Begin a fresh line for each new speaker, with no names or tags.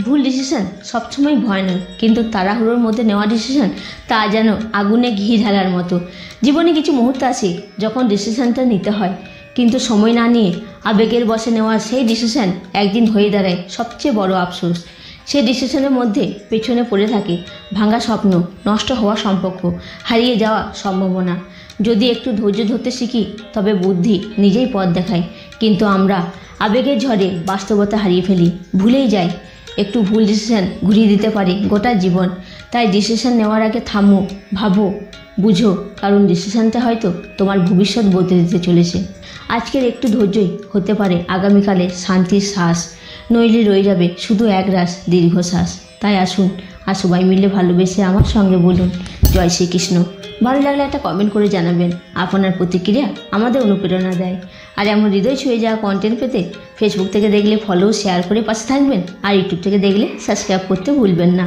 ভুল ডিসিশন সবসময় ভয়ানক, কিন্তু তাড়াহুড়োর মধ্যে নেওয়া ডিসিশন তা যেন আগুনে ঘি ঢালার মতো। জীবনে কিছু মুহূর্ত আসে যখন ডিসিশনটা নিতে হয়, কিন্তু সময় না নিয়ে আবেগের বশে নেওয়া সেই ডিসিশন একদিন হয়ে দাঁড়ায় সবচেয়ে বড় আফসোস। সেই ডিসিশনের মধ্যে পেছনে পড়ে থাকে ভাঙা স্বপ্ন, নষ্ট হওয়া সম্পর্ক, হারিয়ে যাওয়া সম্ভাবনা। যদি একটু ধৈর্য ধরতে শিখি তবে বুদ্ধি নিজেই পথ দেখায়, কিন্তু আমরা আবেগের ঝড়ে বাস্তবতা হারিয়ে ফেলি, ভুলেই যাই একটু ভুল ডিসিশন ঘুরিয়ে দিতে পারে গোটা জীবন। তাই ডিসিশন নেওয়ার আগে থামো, ভাবো, বুঝো, কারণ ডিসিশনটা হয়তো তোমার ভবিষ্যৎ বদলে দিতে চলেছে। আজকের একটু ধৈর্যই হতে পারে আগামীকালের শান্তির শ্বাস, নইলে রয়ে যাবে শুধু একরাশ দীর্ঘশ্বাস। তাই আসুন আর সবাই মিলে ভালোবেসে আমার সঙ্গে বলুন জয় শ্রীকৃষ্ণ। ভালো লাগলে একটা কমেন্ট করে জানাবেন, আপনার প্রতিক্রিয়া আমাদের অনুপ্রেরণা দেয়। আর এমন হৃদয় ছুঁয়ে যাওয়া কন্টেন্ট পেতে ফেসবুক থেকে দেখলে ফলো শেয়ার করে পাশে থাকবেন, আর ইউটিউব থেকে দেখলে সাবস্ক্রাইব করতে ভুলবেন না।